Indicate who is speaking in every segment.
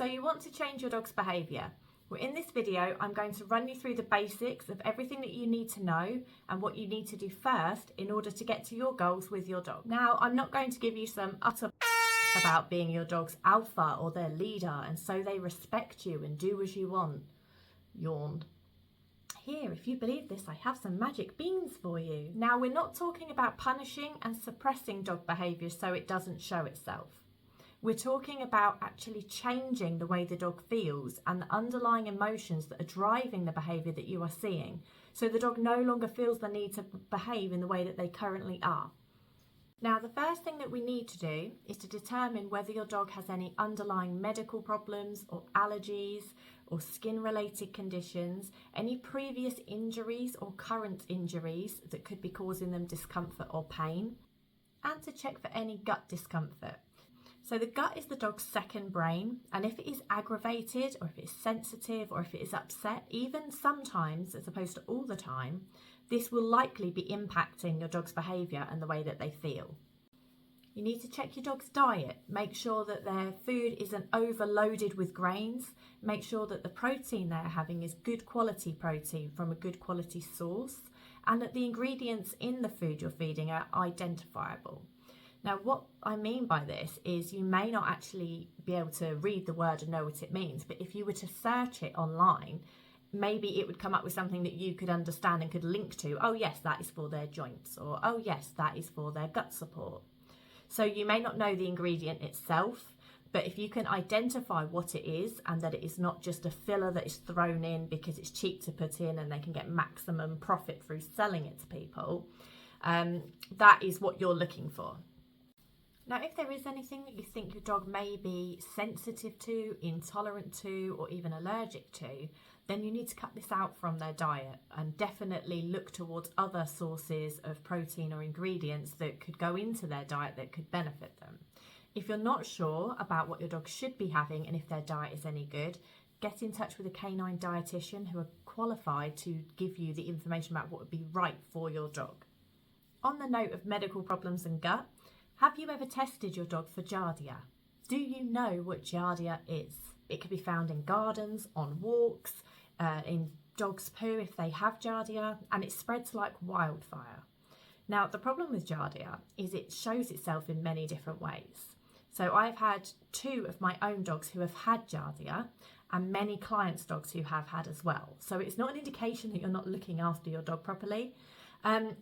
Speaker 1: So you want to change your dog's behaviour. Well, in this video, I'm going to run you through the basics of everything that you need to know and what you need to do first in order to get to your goals with your dog. Now, I'm not going to give you some utter about being your dog's alpha or their leader and so they respect you and do as you want. Yawn. Here, if you believe this, I have some magic beans for you. Now, we're not talking about punishing and suppressing dog behaviour so it doesn't show itself. We're talking about actually changing the way the dog feels and the underlying emotions that are driving the behaviour that you are seeing, so the dog no longer feels the need to behave in the way that they currently are. Now, the first thing that we need to do is to determine whether your dog has any underlying medical problems or allergies or skin-related conditions, any previous injuries or current injuries that could be causing them discomfort or pain, and to check for any gut discomfort. So the gut is the dog's second brain, and if it is aggravated or if it's sensitive or if it is upset, even sometimes as opposed to all the time, this will likely be impacting your dog's behaviour and the way that they feel. You need to check your dog's diet. Make sure that their food isn't overloaded with grains. Make sure that the protein they're having is good quality protein from a good quality source, and that the ingredients in the food you're feeding are identifiable. Now, what I mean by this is you may not actually be able to read the word and know what it means, but if you were to search it online, maybe it would come up with something that you could understand and could link to. Oh yes, that is for their joints, or oh yes, that is for their gut support. So you may not know the ingredient itself, but if you can identify what it is and that it is not just a filler that is thrown in because it's cheap to put in and they can get maximum profit through selling it to people, that is what you're looking for. Now, if there is anything that you think your dog may be sensitive to, intolerant to, or even allergic to, then you need to cut this out from their diet and definitely look towards other sources of protein or ingredients that could go into their diet that could benefit them. If you're not sure about what your dog should be having and if their diet is any good, get in touch with a canine dietitian who are qualified to give you the information about what would be right for your dog. On the note of medical problems and gut, have you ever tested your dog for Giardia? Do you know what Giardia is? It can be found in gardens, on walks, in dog's poo if they have Giardia, and it spreads like wildfire. Now, the problem with Giardia is it shows itself in many different ways. So I've had 2 of my own dogs who have had Giardia and many clients' dogs who have had as well. So it's not an indication that you're not looking after your dog properly.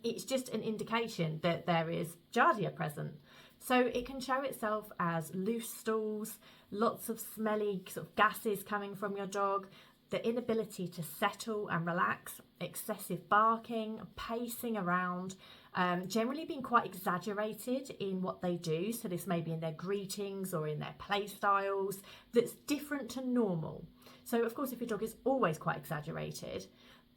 Speaker 1: It's just an indication that there is Giardia present. So it can show itself as loose stools, lots of smelly sort of gases coming from your dog, the inability to settle and relax, excessive barking, pacing around, generally being quite exaggerated in what they do. So this may be in their greetings or in their play styles that's different to normal. So of course, if your dog is always quite exaggerated,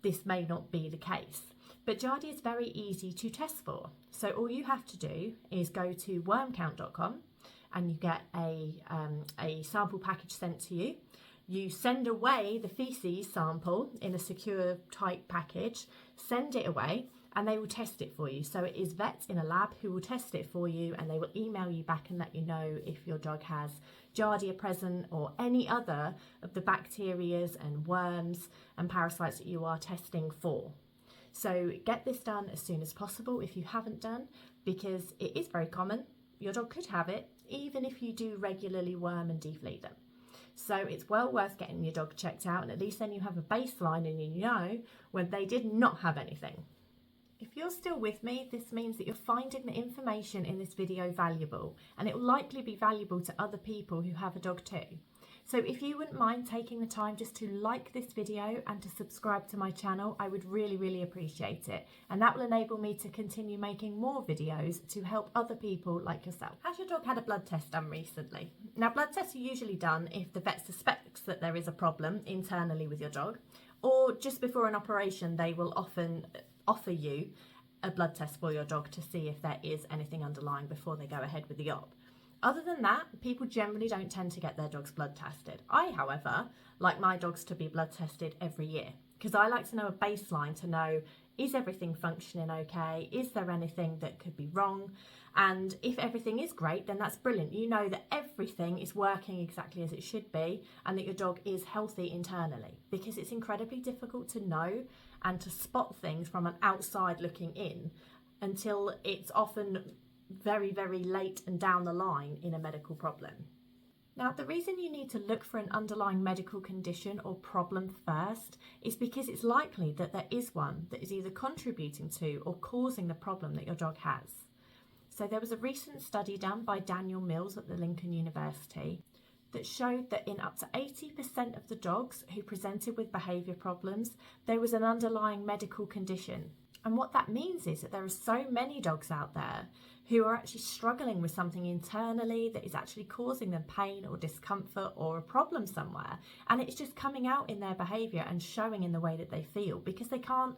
Speaker 1: this may not be the case. But Giardia is very easy to test for. So all you have to do is go to wormcount.com and you get a sample package sent to you. You send away the feces sample in a secure tight package, send it away, and they will test it for you. So it is vets in a lab who will test it for you, and they will email you back and let you know if your dog has Giardia present or any other of the bacterias and worms and parasites that you are testing for. So get this done as soon as possible if you haven't done, because it is very common. Your dog could have it even if you do regularly worm and defleet them. So it's well worth getting your dog checked out, and at least then you have a baseline and you know when they did not have anything. If you're still with me, this means that you're finding the information in this video valuable, and it will likely be valuable to other people who have a dog too. So if you wouldn't mind taking the time just to like this video and to subscribe to my channel, I would really appreciate it. And that will enable me to continue making more videos to help other people like yourself. Has your dog had a blood test done recently? Now, blood tests are usually done if the vet suspects that there is a problem internally with your dog, or just before an operation, they will often offer you a blood test for your dog to see if there is anything underlying before they go ahead with the op. Other than that, people generally don't tend to get their dogs blood tested. I, however, like my dogs to be blood tested every year because I like to know a baseline to know Is everything functioning okay? Is there anything that could be wrong? And if everything is great, then that's brilliant. You know that everything is working exactly as it should be and that your dog is healthy internally, because it's incredibly difficult to know and to spot things from an outside looking in until it's often very, very late and down the line in a medical problem. Now, the reason you need to look for an underlying medical condition or problem first is because it's likely that there is one that is either contributing to or causing the problem that your dog has. So there was a recent study done by Daniel Mills at the Lincoln University that showed that in up to 80% of the dogs who presented with behaviour problems, there was an underlying medical condition. And what that means is that there are so many dogs out there who are actually struggling with something internally that is actually causing them pain or discomfort or a problem somewhere. And it's just coming out in their behaviour and showing in the way that they feel, because they can't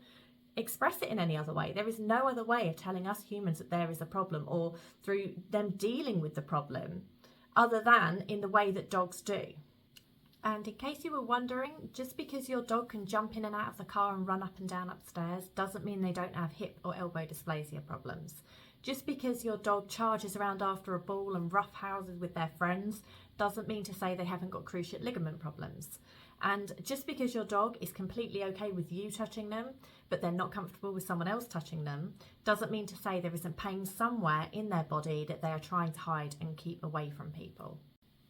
Speaker 1: express it in any other way. There is no other way of telling us humans that there is a problem, or through them dealing with the problem, other than in the way that dogs do. And in case you were wondering, just because your dog can jump in and out of the car and run up and down upstairs doesn't mean they don't have hip or elbow dysplasia problems. Just because your dog charges around after a ball and rough houses with their friends doesn't mean to say they haven't got cruciate ligament problems. And just because your dog is completely okay with you touching them, but they're not comfortable with someone else touching them, doesn't mean to say there isn't pain somewhere in their body that they are trying to hide and keep away from people.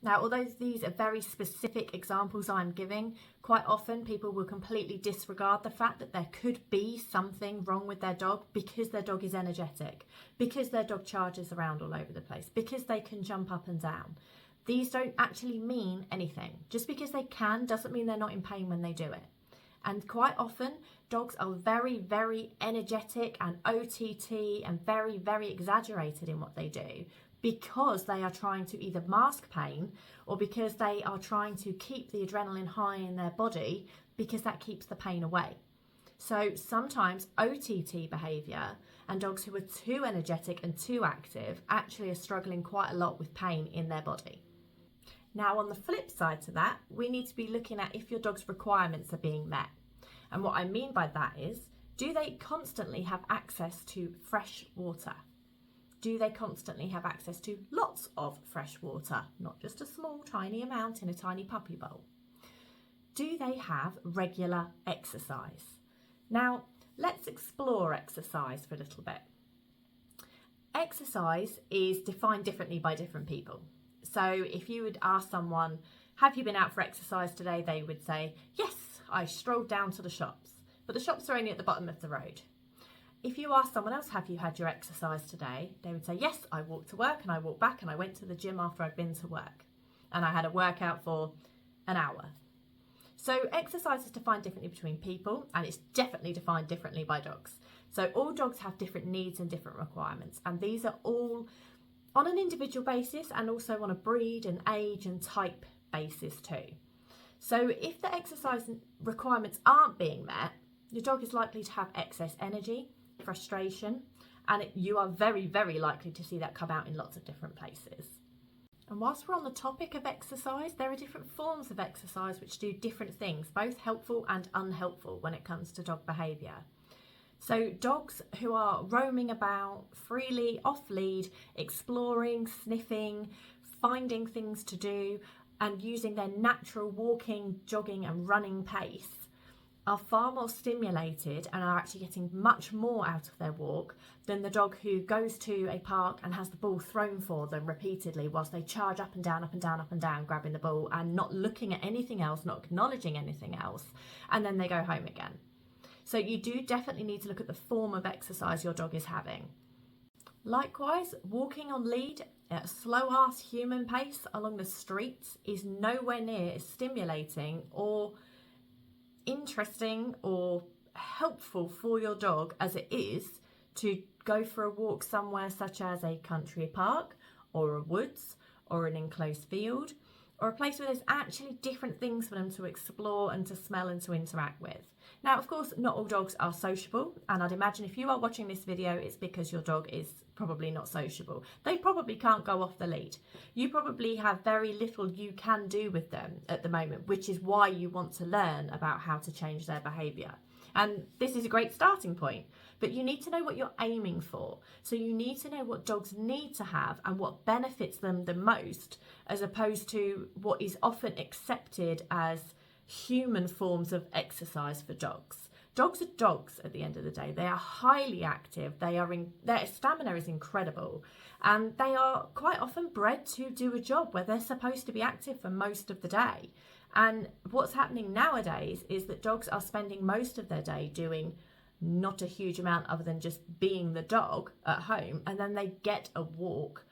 Speaker 1: Now, although these are very specific examples I'm giving, quite often people will completely disregard the fact that there could be something wrong with their dog because their dog is energetic, because their dog charges around all over the place, because they can jump up and down. These don't actually mean anything. Just because they can doesn't mean they're not in pain when they do it. And quite often, dogs are very, very energetic and OTT and very, very exaggerated in what they do, because they are trying to either mask pain or because they are trying to keep the adrenaline high in their body, because that keeps the pain away. So sometimes OTT behaviour and dogs who are too energetic and too active actually are struggling quite a lot with pain in their body. Now, on the flip side to that, we need to be looking at if your dog's requirements are being met. And what I mean by that is, do they constantly have access to fresh water? Do they constantly have access to lots of fresh water, not just a small, tiny amount in a tiny puppy bowl? Do they have regular exercise? Now, let's explore exercise for a little bit. Exercise is defined differently by different people. So if you would ask someone, have you been out for exercise today? They would say, yes, I strolled down to the shops, but the shops are only at the bottom of the road. If you ask someone else, have you had your exercise today? They would say, yes, I walked to work and I walked back and I went to the gym after I'd been to work and I had a workout for an hour. So exercise is defined differently between people, and it's definitely defined differently by dogs. So all dogs have different needs and different requirements, and these are all on an individual basis and also on a breed and age and type basis too. So if the exercise requirements aren't being met, your dog is likely to have excess energy, frustration, and you are very, very likely to see that come out in lots of different places. And whilst we're on the topic of exercise, there are different forms of exercise which do different things, both helpful and unhelpful when it comes to dog behaviour. So dogs who are roaming about freely off lead, exploring, sniffing, finding things to do, and using their natural walking, jogging and running pace are far more stimulated and are actually getting much more out of their walk than the dog who goes to a park and has the ball thrown for them repeatedly whilst they charge up and down, up and down, up and down, grabbing the ball and not looking at anything else, not acknowledging anything else, and then they go home again. So you do definitely need to look at the form of exercise your dog is having. Likewise, walking on lead at a slow-ass human pace along the streets is nowhere near as stimulating or interesting or helpful for your dog as it is to go for a walk somewhere such as a country park or a woods or an enclosed field or a place where there's actually different things for them to explore and to smell and to interact with. Now, of course, not all dogs are sociable, and I'd imagine if you are watching this video, it's because your dog is probably not sociable. They probably can't go off the lead. You probably have very little you can do with them at the moment, which is why you want to learn about how to change their behaviour. And this is a great starting point. But you need to know what you're aiming for. So you need to know what dogs need to have and what benefits them the most, as opposed to what is often accepted as human forms of exercise for dogs. Dogs are dogs at the end of the day. They are highly active. Their stamina is incredible. And they are quite often bred to do a job where they're supposed to be active for most of the day. And what's happening nowadays is that dogs are spending most of their day doing not a huge amount other than just being the dog at home, and then they get a walk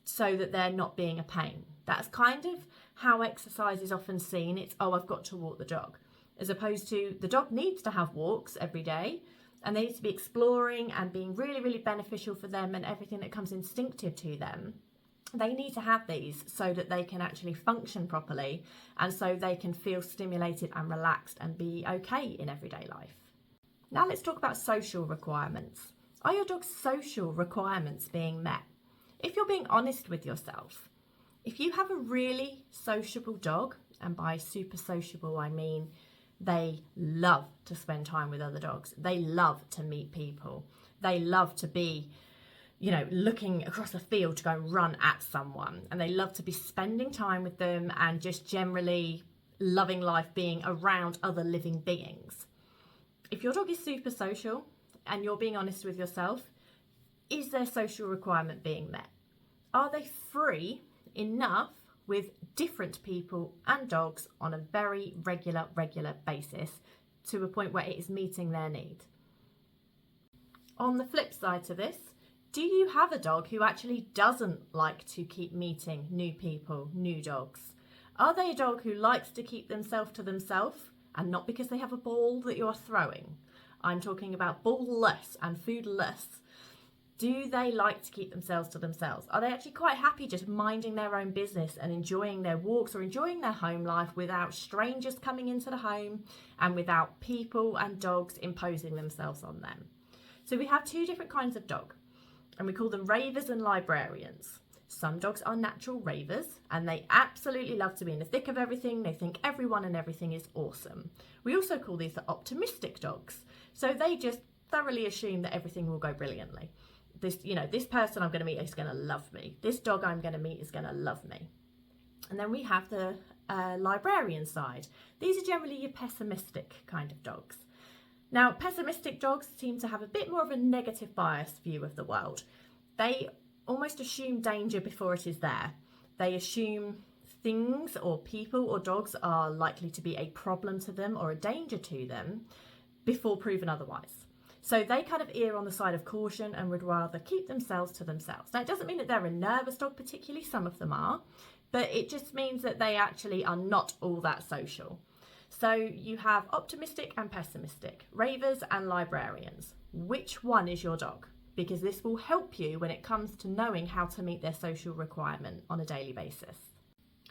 Speaker 1: so that they're not being a pain. That's kind of how exercise is often seen. It's, oh, I've got to walk the dog, as opposed to the dog needs to have walks every day, and they need to be exploring and being really, really beneficial for them and everything that comes instinctive to them. They need to have these so that they can actually function properly, and so they can feel stimulated and relaxed and be okay in everyday life. Now let's talk about social requirements. Are your dog's social requirements being met? If you're being honest with yourself, if you have a really sociable dog, and by super sociable I mean they love to spend time with other dogs, they love to meet people, they love to be, looking across a field to go run at someone, and they love to be spending time with them and just generally loving life, being around other living beings. If your dog is super social and you're being honest with yourself, is their social requirement being met? Are they free enough with different people and dogs on a very regular basis to a point where it is meeting their need? On the flip side to this, do you have a dog who actually doesn't like to keep meeting new people, new dogs? Are they a dog who likes to keep themselves to themselves, and not because they have a ball that you're throwing? I'm talking about ball-less and food-less. Do they like to keep themselves to themselves? Are they actually quite happy just minding their own business and enjoying their walks or enjoying their home life without strangers coming into the home and without people and dogs imposing themselves on them? So we have two different kinds of dog, and we call them ravers and librarians. Some dogs are natural ravers, and they absolutely love to be in the thick of everything. They think everyone and everything is awesome. We also call these the optimistic dogs. So they just thoroughly assume that everything will go brilliantly. This person I'm going to meet is going to love me. This dog I'm going to meet is going to love me. And then we have the librarian side. These are generally your pessimistic kind of dogs. Now, pessimistic dogs seem to have a bit more of a negative biased view of the world. They almost assume danger before it is there. They assume things or people or dogs are likely to be a problem to them or a danger to them before proven otherwise. So they kind of err on the side of caution and would rather keep themselves to themselves. Now, it doesn't mean that they're a nervous dog particularly, some of them are, but it just means that they actually are not all that social. So you have optimistic and pessimistic, ravers and librarians. Which one is your dog? Because this will help you when it comes to knowing how to meet their social requirement on a daily basis.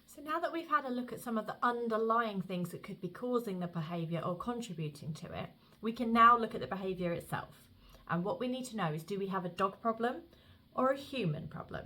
Speaker 1: So now that we've had a look at some of the underlying things that could be causing the behaviour or contributing to it, we can now look at the behaviour itself. And what we need to know is, do we have a dog problem or a human problem?